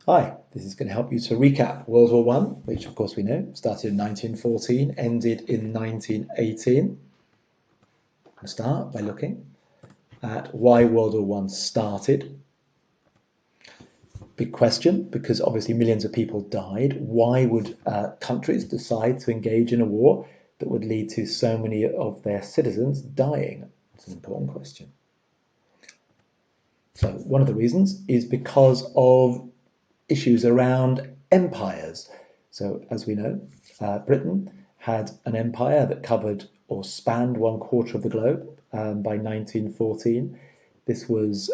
Hi, this is going to help you to recap World War One, which of course we know started in 1914, ended in 1918. I'll start by looking at why World War One started. Big question, because obviously millions of people died. Why would countries decide to engage in a war that would lead to so many of their citizens dying? It's an important question. So one of the reasons is because of issues around empires. So as we know, Britain had an empire that covered or spanned 1/4 of the globe by 1914. This was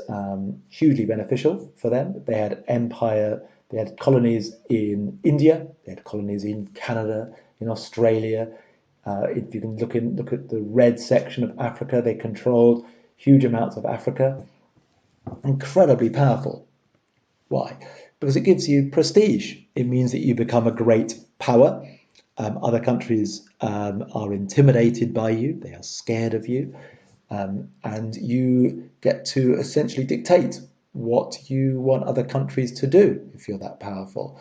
hugely beneficial for them. They had colonies in India, they had colonies in Canada, in Australia. If you can look at the red section of Africa, they controlled huge amounts of Africa. Incredibly powerful. Why? Because it gives you prestige. It means that you become a great power. Other countries are intimidated by you, they are scared of you, and you get to essentially dictate what you want other countries to do if you're that powerful.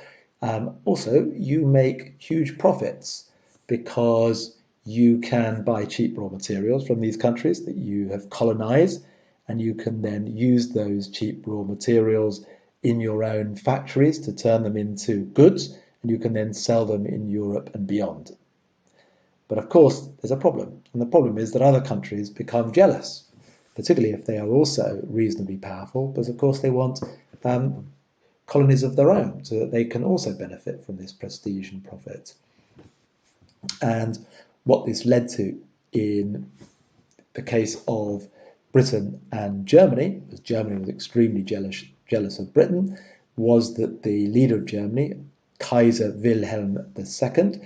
Also, you make huge profits because you can buy cheap raw materials from these countries that you have colonized, and you can then use those cheap raw materials in your own factories to turn them into goods, and you can then sell them in Europe and beyond. But of course, there's a problem, and the problem is that other countries become jealous, particularly if they are also reasonably powerful, because of course they want colonies of their own so that they can also benefit from this prestige and profit. And what this led to in the case of Britain and Germany, because Germany was extremely jealous of Britain, was that the leader of Germany, Kaiser Wilhelm II,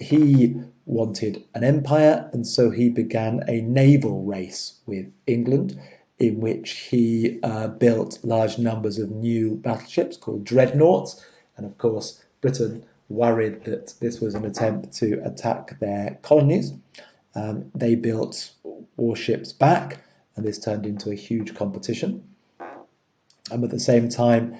he wanted an empire, and so he began a naval race with England, in which he built large numbers of new battleships called dreadnoughts. And of course, Britain worried that this was an attempt to attack their colonies. They built warships back, and this turned into a huge competition. And at the same time,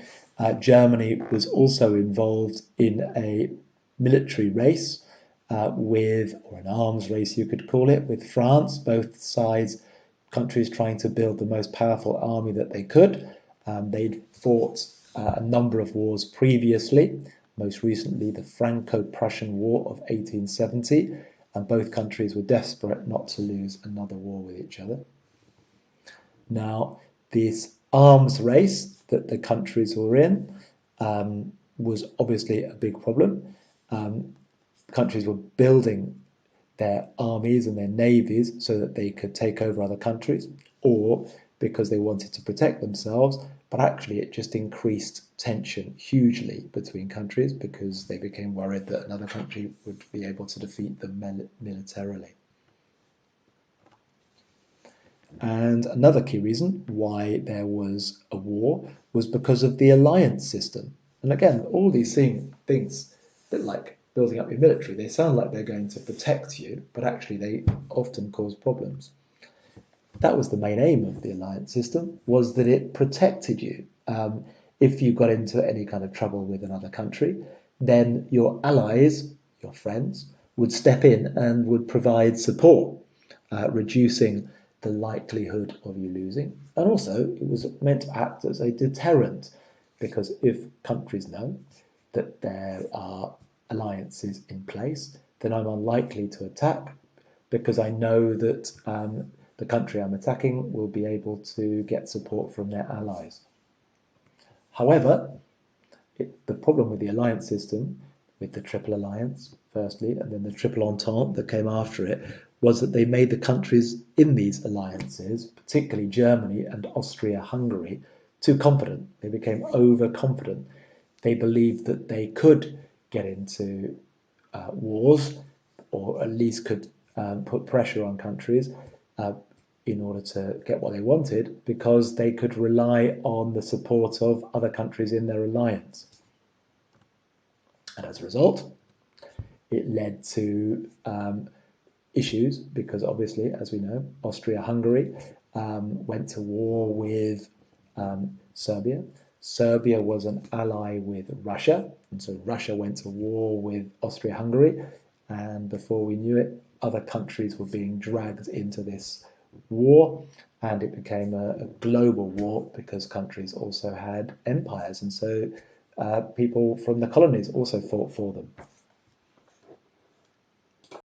Germany was also involved in a military race or an arms race, you could call it, with France, both sides, countries trying to build the most powerful army that they could. They'd fought a number of wars previously, most recently the Franco-Prussian War of 1870, and both countries were desperate not to lose another war with each other. Now, this arms race that the countries were in was obviously a big problem. Countries were building their armies and their navies so that they could take over other countries, or because they wanted to protect themselves, but actually it just increased tension hugely between countries because they became worried that another country would be able to defeat them militarily. And another key reason why there was a war was because of the alliance system. And again, all these things, a bit like building up your military, they sound like they're going to protect you, but actually they often cause problems. That was the main aim of the alliance system, was that it protected you. If you got into any kind of trouble with another country, then your allies, your friends, would step in and would provide support, reducing the likelihood of you losing. And also, it was meant to act as a deterrent, because if countries know that there are alliances in place, then I'm unlikely to attack, because I know that the country I'm attacking will be able to get support from their allies. However, the problem with the alliance system, with the Triple Alliance, firstly, and then the Triple Entente that came after it, was that they made the countries in these alliances, particularly Germany and Austria-Hungary, too confident. They became overconfident. They believed that they could get into wars, or at least could put pressure on countries in order to get what they wanted, because they could rely on the support of other countries in their alliance. And as a result, it led to issues, because obviously, as we know, Austria-Hungary went to war with Serbia. Serbia was an ally with Russia, and so Russia went to war with Austria-Hungary, and before we knew it, other countries were being dragged into this war, and it became a global war because countries also had empires, and so people from the colonies also fought for them.